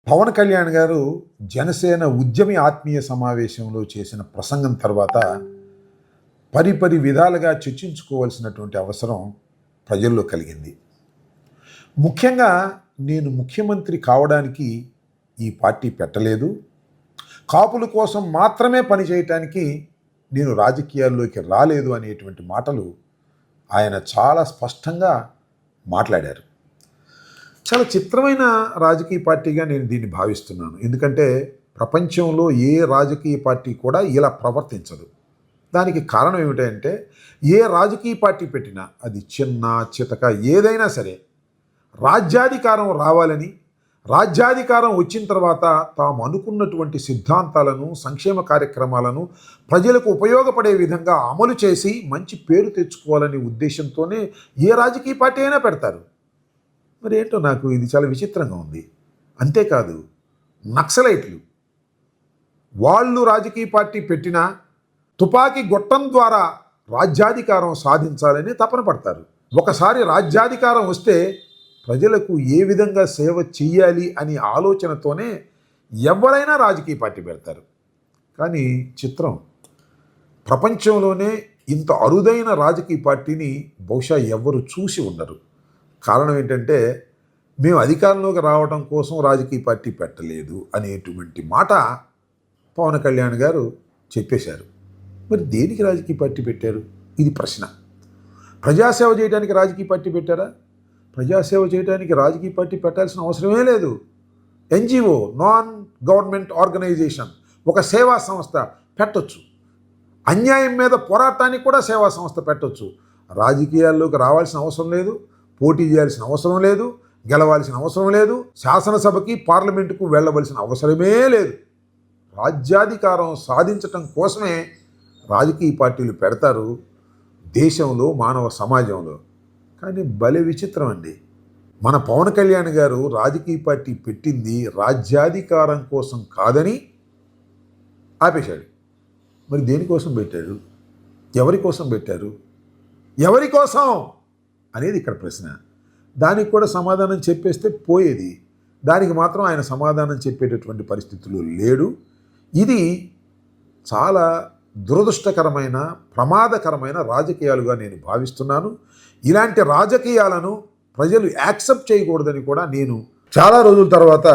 పవన్ కళ్యాణ్ గారు జనసేన ఉద్యమి ఆత్మీయ సమావేశంలో చేసిన ప్రసంగం తర్వాత పరిపరి విధాలుగా చర్చించుకోవాల్సినటువంటి అవసరం ప్రజల్లో కలిగింది. ముఖ్యంగా నేను ముఖ్యమంత్రి కావడానికి ఈ పార్టీ పెట్టలేదు, కాపుల కోసం మాత్రమే పనిచేయటానికి నేను రాజకీయాల్లోకి రాలేదు అనేటువంటి మాటలు ఆయన చాలా స్పష్టంగా మాట్లాడారు. చాలా చిత్రమైన రాజకీయ పార్టీగా నేను దీన్ని భావిస్తున్నాను. ఎందుకంటే ప్రపంచంలో ఏ రాజకీయ పార్టీ కూడా ఇలా ప్రవర్తించదు. దానికి కారణం ఏమిటంటే ఏ రాజకీయ పార్టీ పెట్టినా అది చిన్న చితక ఏదైనా సరే రాజ్యాధికారం రావాలని, రాజ్యాధికారం వచ్చిన తర్వాత తాము అనుకున్నటువంటి సిద్ధాంతాలను, సంక్షేమ కార్యక్రమాలను ప్రజలకు ఉపయోగపడే విధంగా అమలు చేసి మంచి పేరు తెచ్చుకోవాలనే ఉద్దేశంతోనే ఏ రాజకీయ పార్టీ అయినా పెడతారు. మరి ఏంటో నాకు ఇది చాలా విచిత్రంగా ఉంది. అంతేకాదు, నక్సలైట్లు వాళ్ళు రాజకీయ పార్టీ పెట్టినా తుపాకీ గొట్టం ద్వారా రాజ్యాధికారం సాధించాలని తపన పడతారు. ఒకసారి రాజ్యాధికారం వస్తే ప్రజలకు ఏ విధంగా సేవ చెయ్యాలి అని ఆలోచనతోనే ఎవరైనా రాజకీయ పార్టీ పెడతారు. కానీ చిత్రం, ప్రపంచంలోనే ఇంత అరుదైన రాజకీయ పార్టీని బహుశా ఎవ్వరు చూసి ఉండరు. కారణం ఏంటంటే మేము అధికారంలోకి రావడం కోసం రాజకీయ పార్టీ పెట్టలేదు అనేటువంటి మాట పవన్ కళ్యాణ్ గారు చెప్పేశారు. మరి దేనికి రాజకీయ పార్టీ పెట్టారు? ఇది ప్రశ్న. ప్రజాసేవ చేయడానికి రాజకీయ పార్టీ పెట్టారా? ప్రజాసేవ చేయడానికి రాజకీయ పార్టీ పెట్టాల్సిన అవసరమే లేదు. ఎన్జిఓ, నాన్ గవర్నమెంట్ ఆర్గనైజేషన్, ఒక సేవా సంస్థ పెట్టొచ్చు. అన్యాయం మీద పోరాటానికి కూడా సేవా సంస్థ పెట్టొచ్చు. రాజకీయాల్లోకి రావాల్సిన అవసరం లేదు, పోటీ చేయాల్సిన అవసరం లేదు, గెలవాల్సిన అవసరం లేదు, శాసనసభకి పార్లమెంటుకు వెళ్ళవలసిన అవసరమే లేదు. రాజ్యాధికారం సాధించటం కోసమే రాజకీయ పార్టీలు పెడతారు దేశంలో, మానవ సమాజంలో. కానీ భలే విచిత్రం అండి. మన పవన్ కళ్యాణ్ గారు రాజకీయ పార్టీ పెట్టింది రాజ్యాధికారం కోసం కాదని ఆపేశాడు. మరి దేనికోసం పెట్టాడు? ఎవరి కోసం పెట్టారు? ఎవరి కోసం అనేది ఇక్కడ ప్రశ్న. దానికి కూడా సమాధానం చెప్పేస్తే పోయేది. దానికి మాత్రం ఆయన సమాధానం చెప్పేటటువంటి పరిస్థితులు లేడు. ఇది చాలా దురదృష్టకరమైన, ప్రమాదకరమైన రాజకీయాలుగా నేను భావిస్తున్నాను. ఇలాంటి రాజకీయాలను ప్రజలు యాక్సెప్ట్ చేయకూడదని కూడా నేను చాలా రోజుల తర్వాత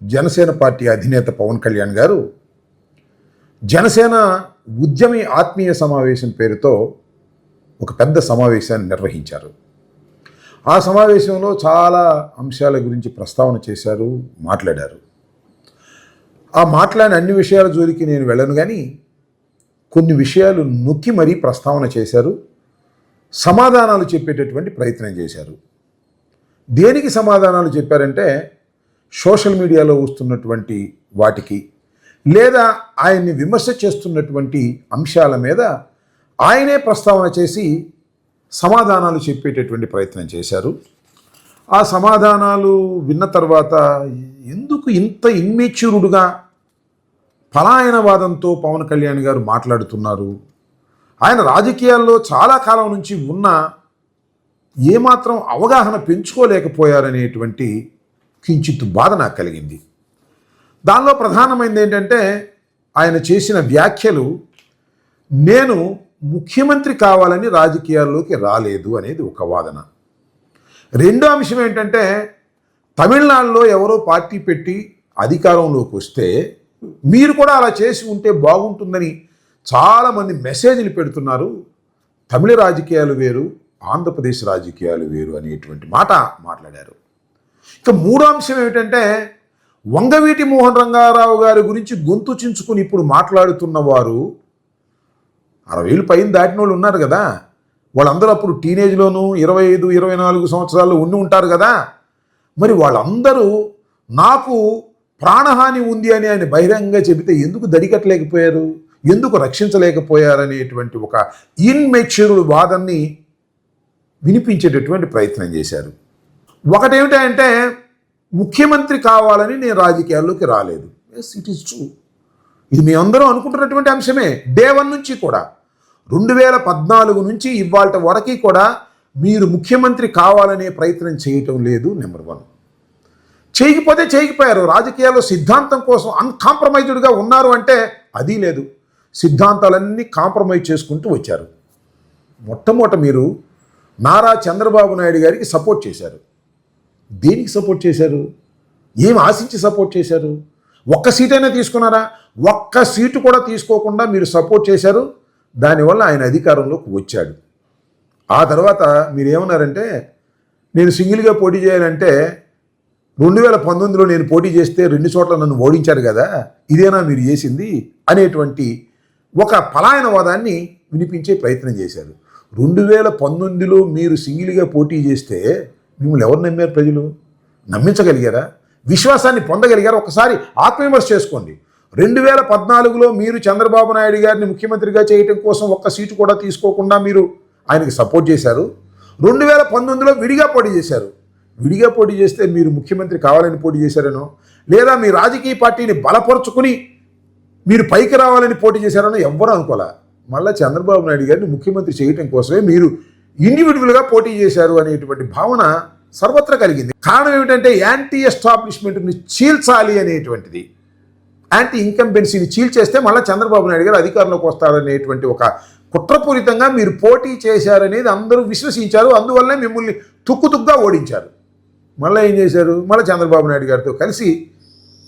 జనసేన పార్టీ అధినేత పవన్ కళ్యాణ్ గారు జనసేన ఉద్యమి ఆత్మీయ సమావేశం పేరుతో ఒక పెద్ద సమావేశాన్ని నిర్వహించారు. ఆ సమావేశంలో చాలా అంశాల గురించి ప్రస్తావన చేశారు, మాట్లాడారు. ఆ మాట్లాడిన అన్ని విషయాల జోలికి నేను వెళ్ళను, కానీ కొన్ని విషయాలు నొక్కి మరీ ప్రస్తావన చేశారు, సమాధానాలు చెప్పేటటువంటి ప్రయత్నం చేశారు. దేనికి సమాధానాలు చెప్పారంటే సోషల్ మీడియాలో వస్తున్నటువంటి వాటికి, లేదా ఆయన్ని విమర్శ చేస్తున్నటువంటి అంశాల మీద ఆయనే ప్రస్తావన చేసి సమాధానాలు చెప్పేటటువంటి ప్రయత్నం చేశారు. ఆ సమాధానాలు విన్న తర్వాత ఎందుకు ఇంత ఇమ్మెచ్యూర్డ్గా పలాయనవాదంతో పవన్ కళ్యాణ్ గారు మాట్లాడుతున్నారు, ఆయన రాజకీయాల్లో చాలా కాలం నుంచి ఉన్న ఏమాత్రం అవగాహన పెంచుకోలేకపోయారనేటువంటి కించిత్ బాధ నాకు కలిగింది. దానిలో ప్రధానమైనది ఏంటంటే ఆయన చేసిన వ్యాఖ్యలు, నేను ముఖ్యమంత్రి కావాలని రాజకీయాల్లోకి రాలేదు అనేది ఒక వాదన. రెండో అంశం ఏంటంటే తమిళనాడులో ఎవరో పార్టీ పెట్టి అధికారంలోకి వస్తే మీరు కూడా అలా చేసి ఉంటే బాగుంటుందని చాలామంది మెసేజ్లు పెడుతున్నారు. తమిళ రాజకీయాలు వేరు, ఆంధ్రప్రదేశ్ రాజకీయాలు వేరు అనేటువంటి మాట మాట్లాడారు. ఇక మూడో అంశం ఏమిటంటే వంగవీటి మోహన్ రంగారావు గారి గురించి గొంతు చించుకుని ఇప్పుడు మాట్లాడుతున్న వారు 60 పైన దాటిన వాళ్ళు ఉన్నారు కదా, వాళ్ళందరూ అప్పుడు టీనేజ్లోనూ 25, 24 సంవత్సరాలు ఉండి ఉంటారు కదా. మరి వాళ్ళందరూ నాకు ప్రాణహాని ఉంది అని ఆయన బహిరంగంగా చెబితే ఎందుకు దడికట్టలేకపోయారు, ఎందుకు రక్షించలేకపోయారనేటువంటి ఒక ఇన్మెచ్యూర్డ్ వాదన్ని వినిపించేటటువంటి ప్రయత్నం చేశారు. ఒకటేమిటంటే ముఖ్యమంత్రి కావాలని నేను రాజకీయాల్లోకి రాలేదు. Yes, it is true. ఇది మీ అందరూ అనుకుంటున్నటువంటి అంశమే. డే 1 నుంచి కూడా 2014 నుంచి ఇవాళ వరకు కూడా మీరు ముఖ్యమంత్రి కావాలనే ప్రయత్నం చేయటం లేదు. నెంబర్ 1. చేయకపోతే చేయకపోయారు. రాజకీయాల్లో సిద్ధాంతం కోసం అన్కాంప్రమైజ్డ్గా ఉన్నారు అంటే అది లేదు. సిద్ధాంతాలన్నీ కాంప్రమైజ్ చేసుకుంటూ వచ్చారు. మొట్టమొదట మీరు నారా చంద్రబాబు నాయుడు గారికి సపోర్ట్ చేశారు. దేనికి సపోర్ట్ చేశారు? ఏం ఆశించి సపోర్ట్ చేశారు? ఒక్క సీటైనా తీసుకున్నారా? ఒక్క సీటు కూడా తీసుకోకుండా మీరు సపోర్ట్ చేశారు. దానివల్ల ఆయన అధికారంలోకి వచ్చాడు. ఆ తర్వాత మీరు ఏమన్నారంటే, నేను సింగిల్గా పోటీ చేయాలంటే 2019లో నేను పోటీ చేస్తే 2 చోట్ల నన్ను ఓడించారు కదా, ఇదేనా మీరు చేసింది అనేటువంటి ఒక పలాయనవాదాన్ని వినిపించే ప్రయత్నం చేశారు. 2019లో మీరు సింగిల్గా పోటీ చేస్తే మిమ్మల్ని ఎవరు నమ్మారు? ప్రజలు నమ్మించగలిగారా? విశ్వాసాన్ని పొందగలిగారా? ఒకసారి ఆత్మవిమర్శ చేసుకోండి. 2014లో మీరు చంద్రబాబు నాయుడు గారిని ముఖ్యమంత్రిగా చేయటం కోసం ఒక్క సీటు కూడా తీసుకోకుండా మీరు ఆయనకి సపోర్ట్ చేశారు. 2019లో విడిగా పోటీ చేశారు. విడిగా పోటీ చేస్తే మీరు ముఖ్యమంత్రి కావాలని పోటీ చేశారనో, లేదా మీ రాజకీయ పార్టీని బలపరుచుకుని మీరు పైకి రావాలని పోటీ చేశారనో ఎవ్వరూ అనుకోలే. మళ్ళీ చంద్రబాబు నాయుడు గారిని ముఖ్యమంత్రి చేయటం కోసమే మీరు ఇండివిజువల్గా పోటీ చేశారు అనేటువంటి భావన సర్వత్రా కలిగింది. కారణం ఏమిటంటే యాంటీ ఎస్టాబ్లిష్మెంట్ని చీల్చాలి అనేటువంటిది, యాంటీ ఇన్కంబెన్సీని చీల్చేస్తే మళ్ళీ చంద్రబాబు నాయుడు గారు అధికారంలోకి వస్తారనేటువంటి ఒక కుట్రపూరితంగా మీరు పోటీ చేశారనేది అందరూ విశ్వసించారు. అందువల్లనే మిమ్మల్ని తుక్కుతుగ్గా ఓడించారు. మళ్ళీ ఏం చేశారు? మళ్ళీ చంద్రబాబు నాయుడు గారితో కలిసి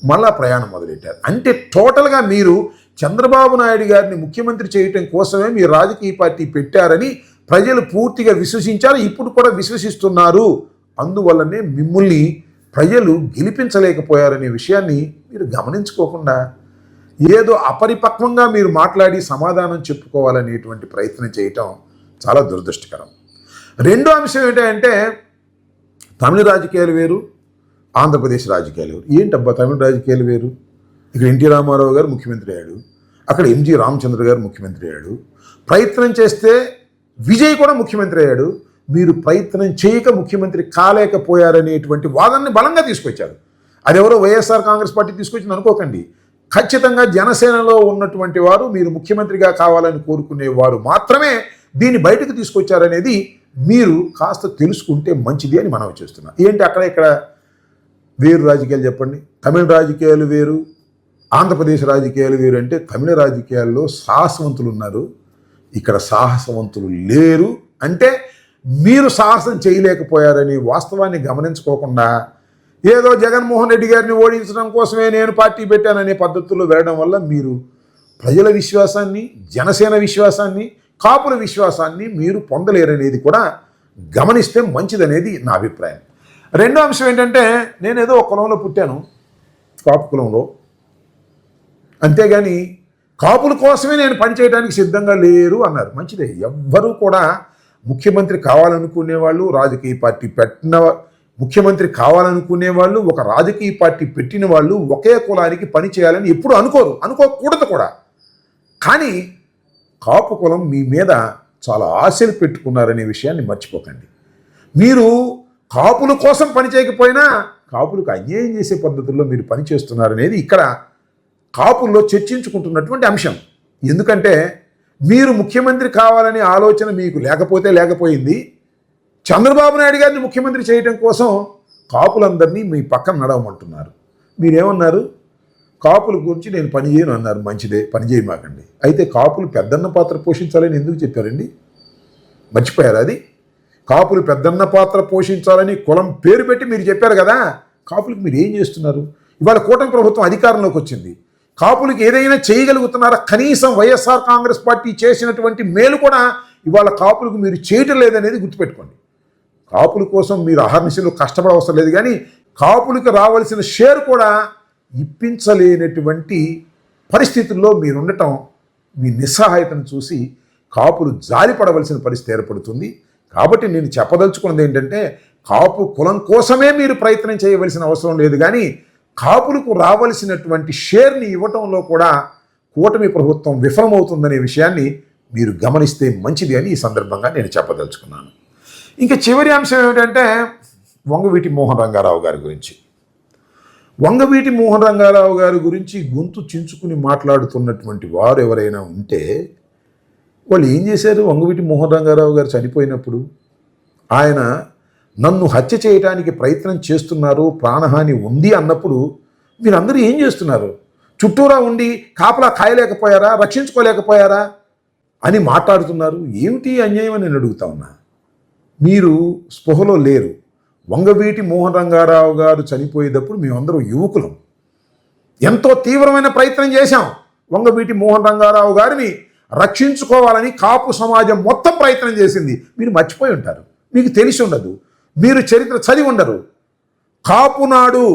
మళ్ళా ప్రయాణం మొదలెట్టారు. అంటే టోటల్గా మీరు చంద్రబాబు నాయుడు గారిని ముఖ్యమంత్రి చేయటం కోసమే మీరు రాజకీయ పార్టీ పెట్టారని ప్రజలు పూర్తిగా విశ్వసించారు. ఇప్పుడు కూడా విశ్వసిస్తున్నారు. అందువల్లనే మిమ్మల్ని ప్రజలు గెలిపించలేకపోయారనే విషయాన్ని మీరు గమనించుకోకుండా ఏదో అపరిపక్వంగా మీరు మాట్లాడి సమాధానం చెప్పుకోవాలనేటువంటి ప్రయత్నం చేయటం చాలా దురదృష్టకరం. రెండో అంశం ఏంటంటే తమిళ రాజకీయాలు వేరు, ఆంధ్రప్రదేశ్ రాజకీయాలు వేరు. ఏంటబ్బా తమిళ రాజకీయాలు వేరు? ఇక్కడ ఎన్టీ రామారావు గారు ముఖ్యమంత్రి అయ్యాడు, అక్కడ ఎంజి రామచంద్ర గారు ముఖ్యమంత్రి అయ్యాడు. ప్రయత్నం చేస్తే విజయ్ కూడా ముఖ్యమంత్రి అయ్యాడు. మీరు ప్రయత్నం చేయక ముఖ్యమంత్రి కాలేకపోయారనేటువంటి వాదనని బలంగా తీసుకొచ్చారు. అదెవరో వైఎస్ఆర్ కాంగ్రెస్ పార్టీ తీసుకొచ్చింది అనుకోకండి. ఖచ్చితంగా జనసేనలో ఉన్నటువంటి వారు మీరు ముఖ్యమంత్రిగా కావాలని కోరుకునేవారు మాత్రమే దీన్ని బయటకు తీసుకొచ్చారనేది మీరు కాస్త తెలుసుకుంటే మంచిది అని మనం చేస్తున్నాం. ఏంటి అక్కడ ఇక్కడ వేరు రాజకీయాలు చెప్పండి. తమిళ రాజకీయాలు వేరు, ఆంధ్రప్రదేశ్ రాజకీయాలు వేరు. అంటే తమిళ రాజకీయాల్లో సాహసవంతులు ఉన్నారు, ఇక్కడ సాహసవంతులు లేరు. అంటే మీరు సాహసం చేయలేకపోయారని వాస్తవాన్ని గమనించుకోకుండా ఏదో జగన్మోహన్ రెడ్డి గారిని ఓడించడం కోసమే నేను పార్టీ పెట్టాననే పద్ధతుల్లో వెళ్ళడం వల్ల మీరు ప్రజల విశ్వాసాన్ని, జనసేన విశ్వాసాన్ని, కాపుల విశ్వాసాన్ని మీరు పొందలేరనేది కూడా గమనిస్తే మంచిదనేది నా అభిప్రాయం. రెండో అంశం ఏంటంటే నేనేదో ఒక కులంలో పుట్టాను, కాపు కులంలో, అంతేగాని కాపుల కోసమే నేను పనిచేయడానికి సిద్ధంగా లేరు అన్నారు. మంచిదే. ఎవ్వరూ కూడా ముఖ్యమంత్రి కావాలనుకునే వాళ్ళు, రాజకీయ పార్టీ పెట్టిన ముఖ్యమంత్రి కావాలనుకునే వాళ్ళు, ఒక రాజకీయ పార్టీ పెట్టిన వాళ్ళు ఒకే కులానికి పని చేయాలని ఎప్పుడు అనుకోకూడదు కూడా. కానీ కాపు కులం మీ మీద చాలా ఆశలు పెట్టుకున్నారనే విషయాన్ని మర్చిపోకండి. మీరు కాపుల కోసం పని చేయకపోయినా కాపులకు అన్యాయం చేసే పద్ధతుల్లో మీరు పనిచేస్తున్నారనేది ఇక్కడ కాపుల్లో చర్చించుకుంటున్నటువంటి అంశం. ఎందుకంటే మీరు ముఖ్యమంత్రి కావాలనే ఆలోచన మీకు లేకపోయింది. చంద్రబాబు నాయుడు గారిని ముఖ్యమంత్రి చేయడం కోసం కాపులందరినీ మీ పక్కన నడవమంటున్నారు. మీరేమన్నారు? కాపుల గురించి నేను పని చేయను అన్నారు. మంచిదే, పని చేయమాకండి. అయితే కాపులు పెద్దన్న పాత్ర పోషించాలని ఎందుకు చెప్పారండి? మర్చిపోయారు అది? కాపులు పెద్దన్న పాత్ర పోషించాలని కులం పేరు పెట్టి మీరు చెప్పారు కదా. కాపులకు మీరు ఏం చేస్తున్నారు? ఇవాళ కూటమి ప్రభుత్వం అధికారంలోకి వచ్చింది. కాపులకు ఏదైనా చేయగలుగుతున్నారా? కనీసం వైఎస్ఆర్ కాంగ్రెస్ పార్టీ చేసినటువంటి మేలు కూడా ఇవాళ కాపులకు మీరు చేయటం లేదనేది గుర్తుపెట్టుకోండి. కాపుల కోసం మీరు అహర్నిశలు కష్టపడవసరం లేదు, కానీ కాపులకు రావాల్సిన షేర్ కూడా ఇప్పించలేనటువంటి పరిస్థితుల్లో మీరుండటం, మీ నిస్సహాయతను చూసి కాపులు జారిపడవలసిన పరిస్థితి ఏర్పడుతుంది. కాబట్టి నేను చెప్పదలుచుకున్నది ఏంటంటే కాపు కులం కోసమే మీరు ప్రయత్నం చేయవలసిన అవసరం లేదు, కానీ కాపులకు రావలసినటువంటి షేర్ని ఇవ్వటంలో కూడా కూటమి ప్రభుత్వం విఫలమవుతుందనే విషయాన్ని మీరు గమనిస్తే మంచిది అని ఈ సందర్భంగా నేను చెప్పదలుచుకున్నాను. ఇంకా చివరి అంశం ఏమిటంటే వంగవీటి మోహన్ రంగారావు గారి గురించి. వంగవీటి మోహన్ రంగారావు గారి గురించి గొంతు చించుకుని మాట్లాడుతున్నటువంటి వారు ఎవరైనా ఉంటే వాళ్ళు ఏం చేశారు? వంగవీటి మోహన్ రంగారావు గారు చనిపోయినప్పుడు ఆయన నన్ను హత్య చేయడానికి ప్రయత్నం చేస్తున్నారు, ప్రాణహాని ఉంది అన్నప్పుడు మీరందరూ ఏం చేస్తున్నారు? చుట్టూరా ఉండి కాపలా కాయలేకపోయారా, రక్షించుకోలేకపోయారా అని మాట్లాడుతున్నారు. ఏమిటి అన్యాయం అని నేను అడుగుతా ఉన్నా. మీరు స్పృహలో లేరు. వంగవీటి మోహన్ రంగారావు గారు చనిపోయేటప్పుడు మేమందరం యువకులం. ఎంతో తీవ్రమైన ప్రయత్నం చేశాం. వంగవీటి మోహన్ రంగారావు గారిని రక్షించుకోవాలని కాపు సమాజం మొత్తం ప్రయత్నం చేసింది. మీరు మర్చిపోయి ఉంటారు, మీకు తెలిసి ఉండదు, మీరు చరిత్ర చదివి ఉండరు. కాపునాడు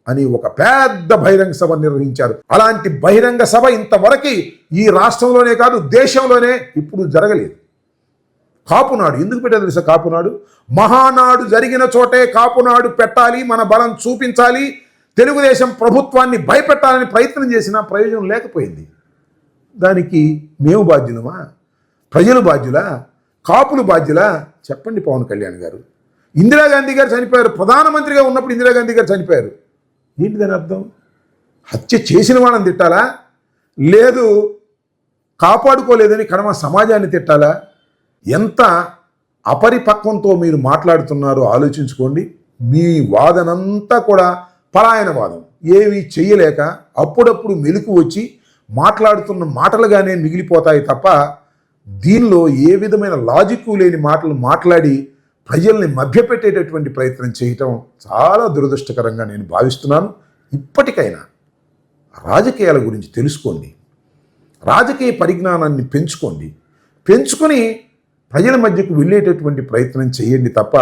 అని ఒక పెద్ద బహిరంగ సభ నిర్వహించారు. అలాంటి బహిరంగ సభ ఇంతవరకు ఈ రాష్ట్రంలోనే కాదు దేశంలోనే ఇప్పుడు జరగలేదు. కాపునాడు ఎందుకు పెట్టారు తెలుసా? కాపునాడు మహానాడు జరిగిన చోటే కాపునాడు పెట్టాలి, మన బలం చూపించాలి, తెలుగుదేశం ప్రభుత్వాన్ని భయపెట్టాలని ప్రయత్నం చేసినా ప్రయోజనం లేకపోయింది. దానికి మేము బాధ్యులమా? ప్రజలు బాధ్యులా? కాపులు బాధ్యులా? చెప్పండి పవన్ కళ్యాణ్ గారు. ఇందిరాగాంధీ గారు చనిపోయారు, ప్రధానమంత్రిగా ఉన్నప్పుడు ఇందిరాగాంధీ గారు చనిపోయారు. ఏంటి దాని అర్థం? హత్య చేసిన వాళ్ళని తిట్టాలా? లేదు కాపాడుకోలేదని కడమ సమాజాన్ని తిట్టాలా? ఎంత అపరిపక్వంతో మీరు మాట్లాడుతున్నారో ఆలోచించుకోండి. మీ వాదనంతా కూడా పలాయన వాదం. ఏమీ చెయ్యలేక అప్పుడప్పుడు మెలకు వచ్చి మాట్లాడుతున్న మాటలుగానే మిగిలిపోతాయి తప్ప దీనిలో ఏ విధమైన లాజిక్ లేని మాటలు మాట్లాడి ప్రజల్ని మభ్యపెట్టేటటువంటి ప్రయత్నం చేయటం చాలా దురదృష్టకరంగా నేను భావిస్తున్నాను. ఇప్పటికైనా రాజకీయాల గురించి తెలుసుకోండి, రాజకీయ పరిజ్ఞానాన్ని పెంచుకొని ప్రజల మధ్యకు వెళ్ళేటటువంటి ప్రయత్నం చేయండి తప్ప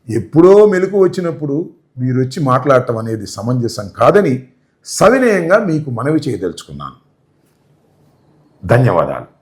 ఎప్పుడో మెలకు వచ్చినప్పుడు మీరు వచ్చి మాట్లాడటం అనేది సమంజసం కాదని సవినయంగా మీకు మనవి చేయదలుచుకున్నాను. ధన్యవాదాలు.